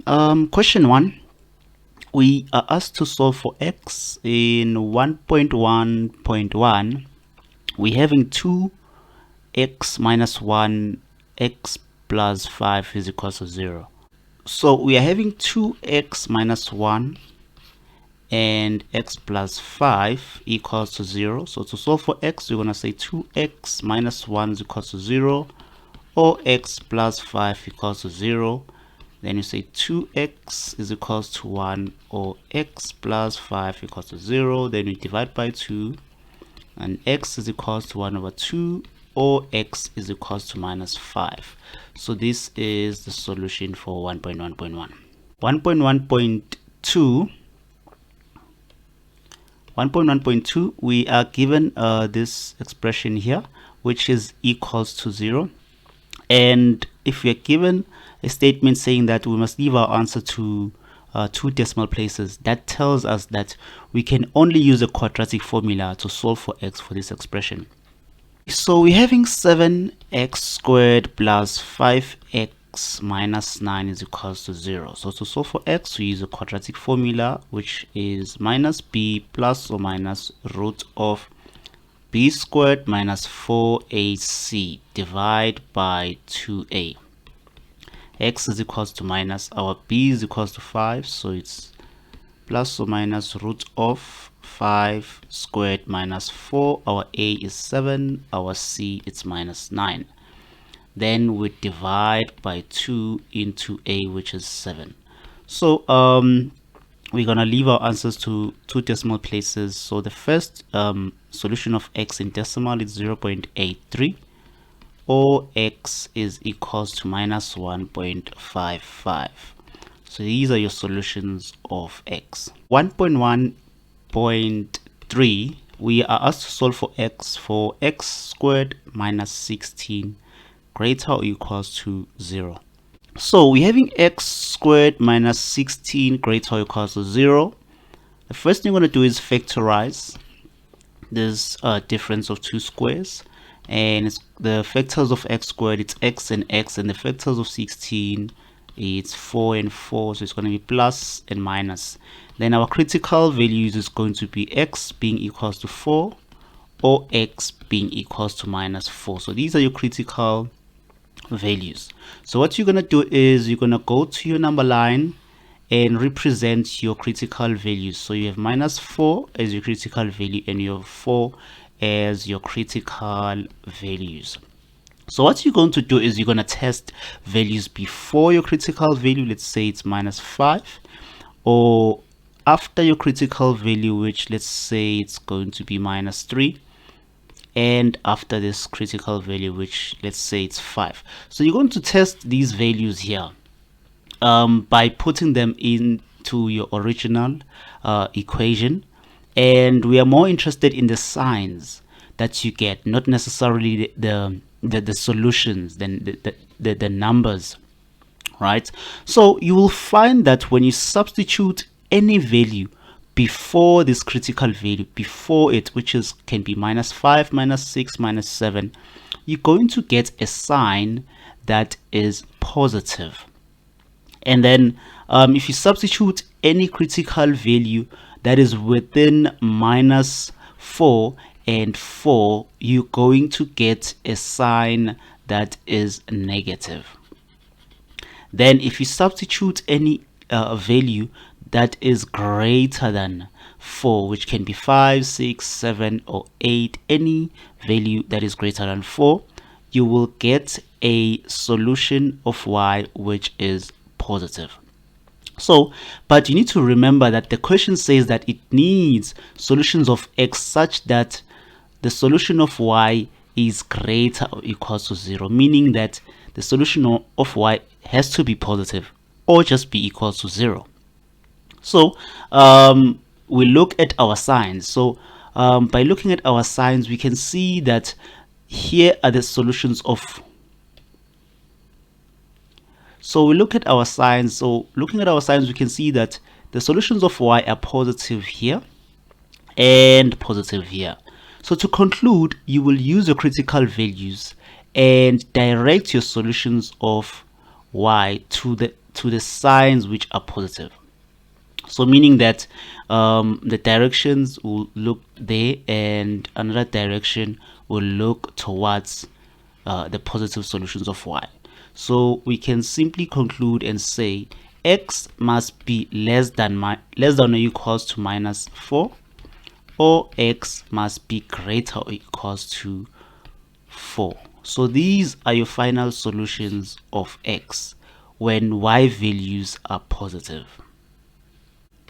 Question 1. We are asked to solve for x in 1.1.1. We're having 2x minus 1, x plus 5 is equal to 0. So we are having 2x minus 1 and x plus 5 equals to 0. So to solve for x, we're going to say 2x minus 1 is equal to 0, or x plus 5 equals to 0. Then you say 2x is equals to 1, or x plus 5 equals to 0. Then you divide by 2, and x is equals to 1 over 2, or x is equals to minus 5. So this is the solution for 1.1.1. 1.1.2, we are given this expression here, which is equals to 0. And if we are given a statement saying that we must leave our answer to 2 decimal places, that tells us that we can only use a quadratic formula to solve for x for this expression. So we're having 7x squared plus 5x minus 9 is equals to 0. So to solve for x, we use a quadratic formula, which is minus b plus or minus root of b squared minus 4ac divided by 2a. X is equals to minus, our b is equals to 5, so it's plus or minus root of 5 squared minus 4. Our a is 7, our c is minus 9. Then we divide by 2 into a, which is 7. So we're gonna leave our answers to 2 decimal places. So the first solution of x in decimal is 0.83, or x is equals to minus 1.55. So these are your solutions of x. 1.1.3, we are asked to solve for x squared minus 16 greater or equals to 0. So we're having x squared minus 16 greater or equals to 0. The first thing we're going to do is factorize this difference of 2 squares. And it's the factors of x squared, it's x, and the factors of 16, it's 4 and 4, so it's going to be plus and minus. Then our critical values is going to be x being equals to 4, or x being equals to minus 4. So these are your critical values. So what you're going to do is you're going to go to your number line and represent your critical values. So you have minus 4 as your critical value, and you have 4 as your critical values. So what you're going to do is you're going to test values before your critical value. Let's say it's minus 5, or after your critical value, which let's say it's going to be minus 3, and after this critical value, which let's say it's 5. So you're going to test these values here by putting them into your original equation. And we are more interested in the signs that you get, not necessarily the solutions, then the numbers, right? So you will find that when you substitute any value before this critical value, before it, which can be minus 5, minus 6, minus 7, you're going to get a sign that is positive. And then if you substitute any critical value that is within minus 4 and 4, you're going to get a sign that is negative. Then if you substitute any value that is greater than 4, which can be 5, 6, 7, or 8, any value that is greater than 4, you will get a solution of y which is positive. So, but you need to remember that the question says that it needs solutions of x such that the solution of y is greater or equals to 0, meaning that the solution of y has to be positive or just be equal to 0. So we look at our signs. So by looking at our signs, we can see that here are the solutions of. So we look at our signs. So looking at our signs, we can see that the solutions of y are positive here and positive here. So to conclude, you will use your critical values and direct your solutions of y to to the signs which are positive. So meaning that the directions will look there and another direction will look towards the positive solutions of y. So we can simply conclude and say x must be less than or equals to minus 4, or x must be greater or equals to 4. So these are your final solutions of x when y values are positive.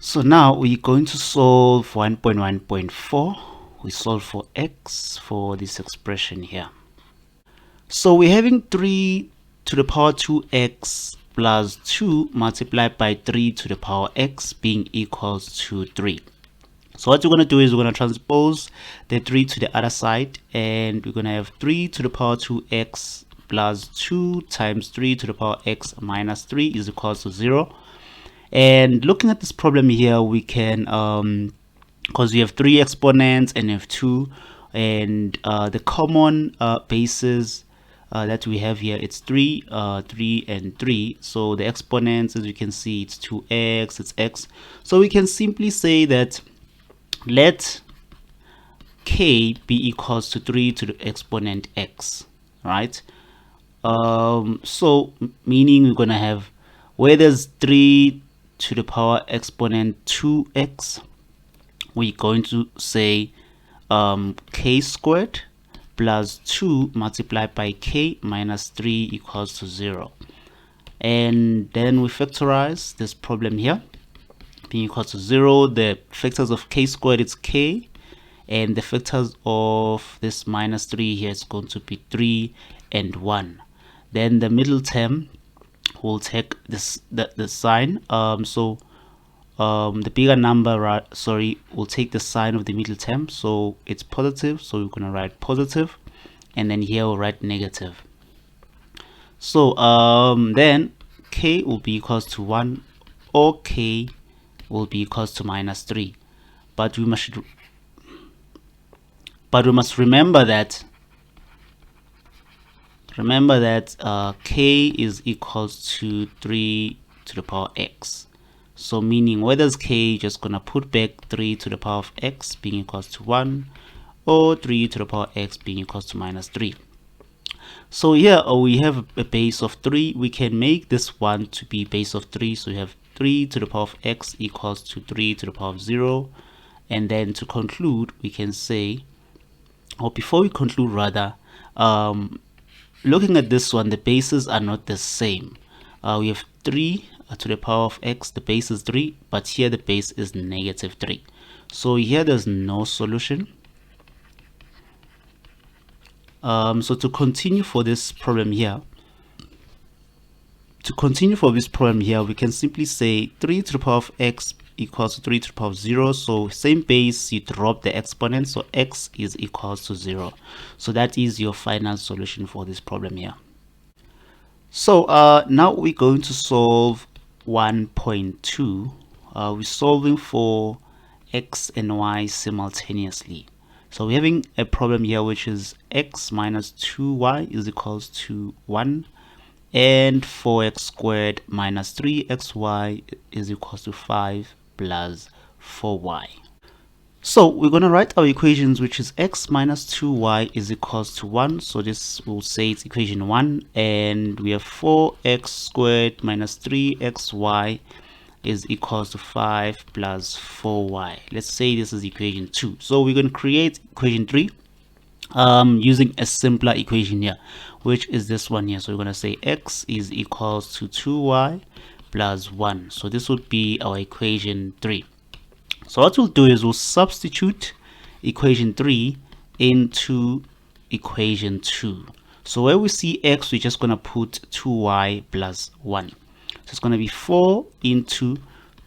So now we're going to solve 1.1.4. We solve for x for this expression here. So we're having 3 to the power 2x plus 2 multiplied by 3 to the power x being equals to 3. So what we're going to do is we're going to transpose the 3 to the other side, and we're going to have 3 to the power 2x plus 2 times 3 to the power x minus 3 is equals to 0. And looking at this problem here, we can because we have 3 exponents and we have 2, and the common bases that we have here, it's 3 and 3. So the exponents, as you can see, it's 2x, it's x. So we can simply say that let k be equals to 3 to the exponent x, right? So meaning we're gonna have, where there's 3 to the power exponent 2x, we're going to say k squared plus 2 multiplied by k minus 3 equals to 0. And then we factorize this problem here being equal to 0. The factors of k squared is k, and the factors of this minus 3 here is going to be 3 and 1. Then the middle term will take this the sign, the bigger number, will take the sign of the middle term, so it's positive, so we're going to write positive, and then here we'll write negative. So then k will be equals to 1, or k will be equals to minus 3, but we must remember that k is equals to 3 to the power x. So meaning, where does k, just gonna put back 3 to the power of x being equals to 1, or 3 to the power x being equals to minus 3. So here we have a base of 3. We can make this one to be base of 3. So we have 3 to the power of x equals to 3 to the power of 0. And then to conclude, we can say, or before we conclude rather, looking at this one, the bases are not the same. We have 3 to the power of x, the base is 3, but here the base is negative 3. So here there's no solution. So to continue for this problem here, we can simply say 3 to the power of x equals to 3 to the power of 0. So same base, you drop the exponent, so x is equals to 0. So that is your final solution for this problem here. So now we're going to solve 1.2. We're solving for x and y simultaneously. So we're having a problem here which is x minus 2y is equals to 1, and 4x squared minus 3xy is equals to 5 plus 4y. So we're going to write our equations, which is x minus 2y is equals to 1. So this will say it's equation 1, and we have 4x squared minus 3xy is equals to 5 plus 4y. Let's say this is equation 2. So we're going to create equation 3 using a simpler equation here, which is this one here. So we're going to say x is equals to 2y plus 1. So this would be our equation 3. So what we'll do is we'll substitute equation 3 into equation 2. So where we see x, we're just going to put 2y plus 1. So it's going to be 4 into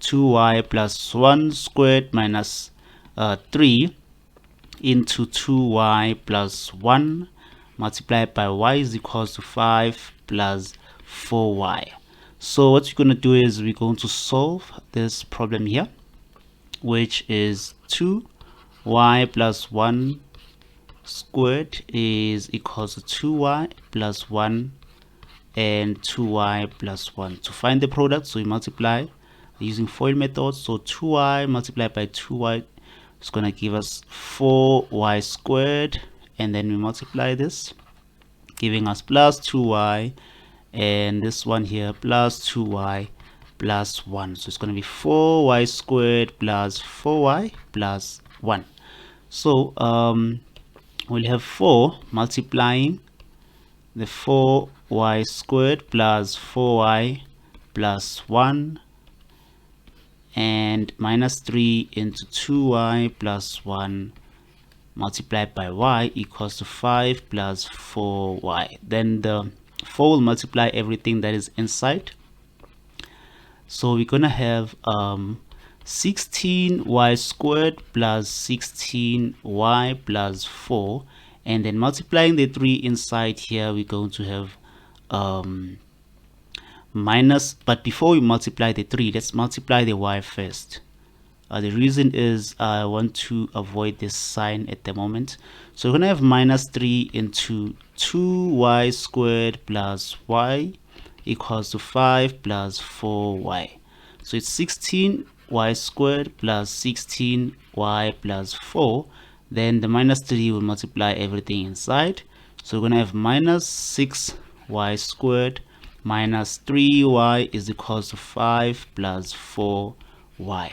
2y plus 1 squared minus 3 into 2y plus 1 multiplied by y is equals to 5 plus 4y. So what you're going to do is we're going to solve this problem here, which is 2y plus 1 squared is equals to 2y plus 1 and 2y plus 1. To find the product, so we multiply using FOIL method. So 2y multiplied by 2y is going to give us 4y squared, and then we multiply this, giving us plus 2y, and this one here plus 2y plus 1. So it's going to be 4y squared plus 4y plus 1. So we'll have 4 multiplying the 4y squared plus 4y plus 1, and minus 3 into 2y plus 1 multiplied by y equals to 5 plus 4y. Then the 4 will multiply everything that is inside. So we're gonna have 16y squared plus 16y plus 4, and then multiplying the 3 inside here, we're going to have minus, but before we multiply the 3, let's multiply the y first. The reason is I want to avoid this sign at the moment. So we're going to have minus 3 into 2y squared plus y equals to 5 plus 4y. So it's 16y squared plus 16y plus 4. Then the minus 3 will multiply everything inside. So we're going to have minus 6y squared minus 3y is equals to 5 plus 4y.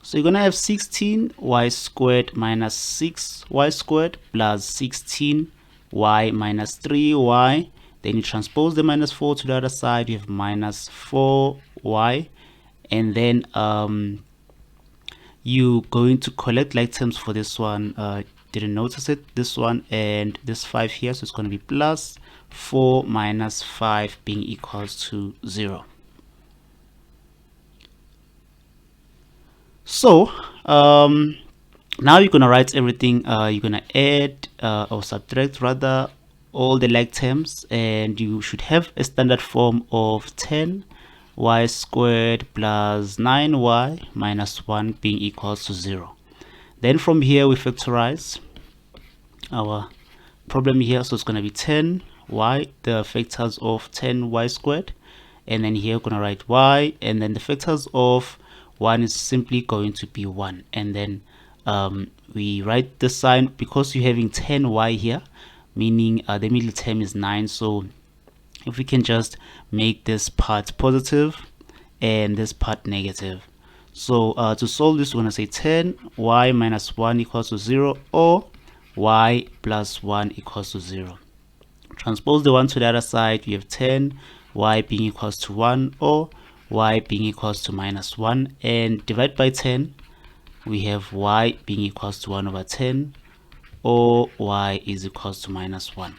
So you're going to have 16y squared minus 6y squared plus 16y minus 3y. Then you transpose the minus 4 to the other side, you have minus 4y. And then you're going to collect like terms for this one. Didn't notice it, this one and this 5 here. So it's going to be plus 4 minus 5 being equals to 0. So now you're gonna write everything. You're gonna add or subtract rather all the like terms, and you should have a standard form of 10y squared plus 9y minus 1 being equals to 0. Then from here we factorize our problem here. So it's gonna be 10y, the factors of 10y squared, and then here we're gonna write y, and then the factors of 1 is simply going to be 1, and then we write the sign because you're having 10y here, meaning the middle term is 9. So if we can just make this part positive and this part negative. So to solve this, we're going to say 10y minus 1 equals to 0, or y plus 1 equals to 0. Transpose the 1 to the other side, we have 10y being equals to 1, or y being equals to minus 1, and divide by 10, we have y being equals to 1 over 10, or y is equals to minus 1.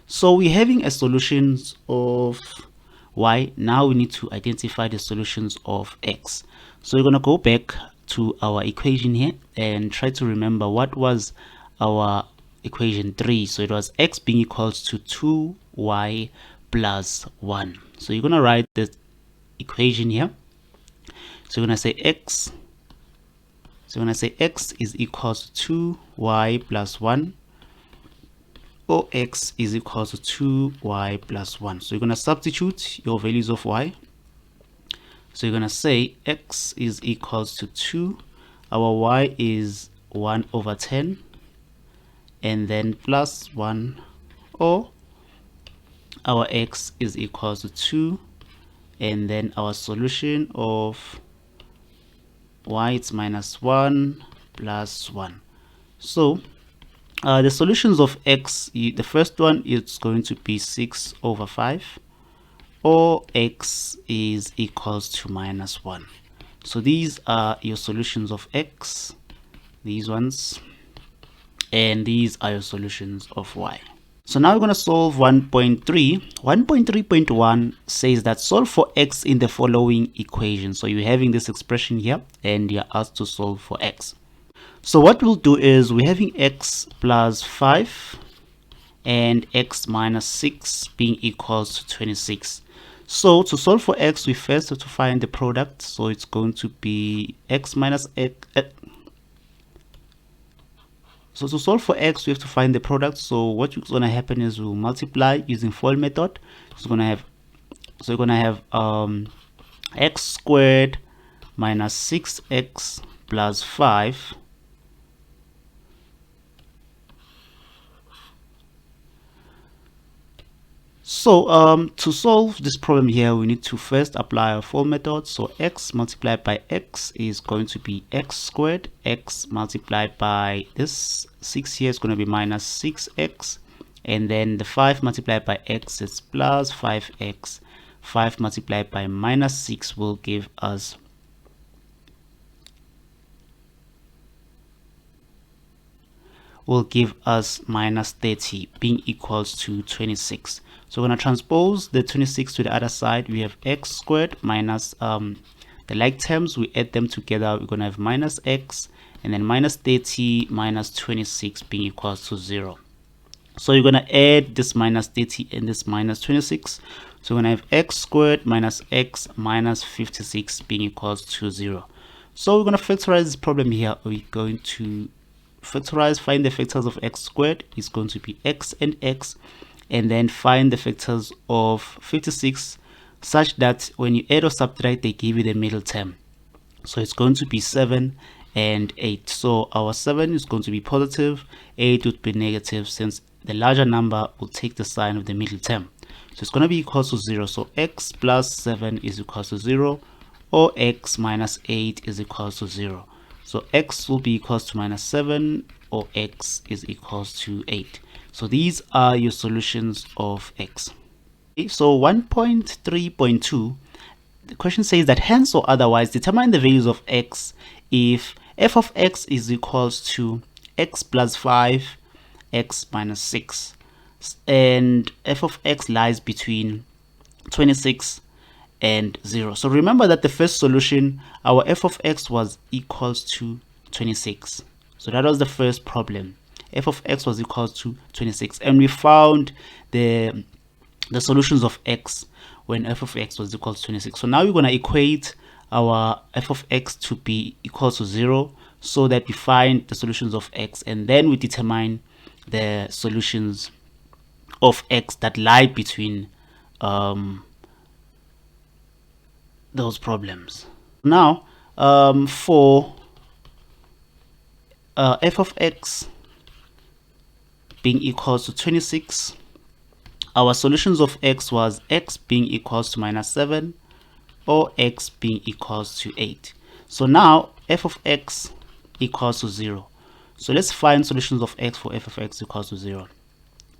So we're having a solutions of y. Now we need to identify the solutions of x. So we're going to go back to our equation here and try to remember what was our equation 3. So it was x being equals to 2y plus 1. So you're going to write the equation here. So we're going to say x. So we're going to say x is equals to 2y plus 1, or x is equals to 2y plus 1. So you're going to substitute your values of y. So you're going to say x is equals to 2. Our y is 1 over 10, and then plus 1, or our x is equals to 2, and then our solution of y is minus 1 plus 1. So the solutions of x, the first one is going to be 6 over 5, or x is equals to minus 1. So these are your solutions of x, these ones, and these are your solutions of y. So now we're going to solve 1.3. 1.3.1 says that solve for x in the following equation. So you're having this expression here and you're asked to solve for x. So what we'll do is we're having x plus 5 and x minus 6 being equals to 26. So to solve for x, we first have to find the product. So it's going to be x minus x. So to solve for x, we have to find the product. So what's going to happen is we'll multiply using FOIL method. So we're gonna have x squared minus 6x plus 5 . So to solve this problem here, we need to first apply our FOIL method. So x multiplied by x is going to be x squared. X multiplied by this 6 here is going to be minus 6x, and then the 5 multiplied by x is plus 5x. 5 multiplied by minus 6 will give us minus 30, being equals to 26. So we're going to transpose the 26 to the other side. We have x squared minus the like terms, we add them together, we're going to have minus x, and then minus 30 minus 26 being equals to 0. So you're going to add this minus 30 and this minus 26. So we're going to have x squared minus x minus 56 being equals to 0. So we're going to factorize this problem here. We're going to factorize, find the factors of x squared is going to be x, and then find the factors of 56 such that when you add or subtract, they give you the middle term. So it's going to be 7 and 8. So our 7 is going to be positive, 8 would be negative, since the larger number will take the sign of the middle term. So it's going to be equal to 0. So x plus 7 is equal to 0, or x minus 8 is equal to 0. So x will be equals to minus 7, or x is equals to 8. So these are your solutions of x. Okay, so 1.3.2, the question says that hence or otherwise determine the values of x if f of x is equals to x plus 5, x minus 6, and f of x lies between 26 and 0. So remember that the first solution, our f of x was equals to 26. So that was the first problem. F of x was equals to 26, and we found the solutions of x when f of x was equal to 26. So now we're going to equate our f of x to be equal to 0, so that we find the solutions of x, and then we determine the solutions of x that lie between those problems. Now for f of x being equals to 26, our solutions of x was x being equals to minus 7, or x being equals to 8. So now f of x equals to 0. So let's find solutions of x for f of x equals to 0.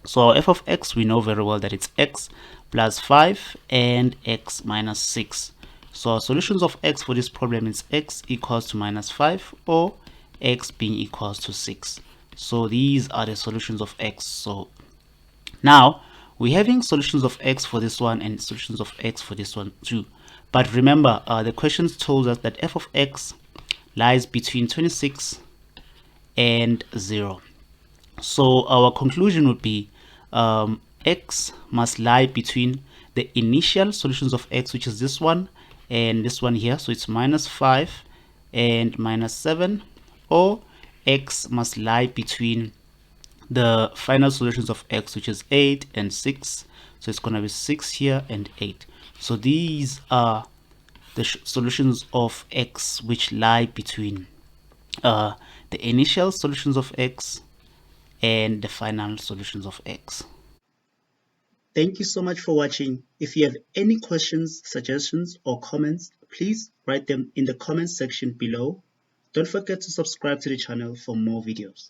So f of x, we know very well that it's x plus 5 and x minus 6. So our solutions of x for this problem is x equals to minus 5, or x being equals to 6. So these are the solutions of x. So now we're having solutions of x for this one and solutions of x for this one too. But remember, the questions told us that f of x lies between 26 and 0. So our conclusion would be x must lie between the initial solutions of x, which is this one and this one here. So it's minus 5 and minus 7, or x must lie between the final solutions of x, which is 8 and 6. So it's going to be 6 here and 8. So these are the solutions of x which lie between the initial solutions of x and the final solutions of x. Thank you so much for watching. If you have any questions, suggestions, or comments, please write them in the comments section below. Don't forget to subscribe to the channel for more videos.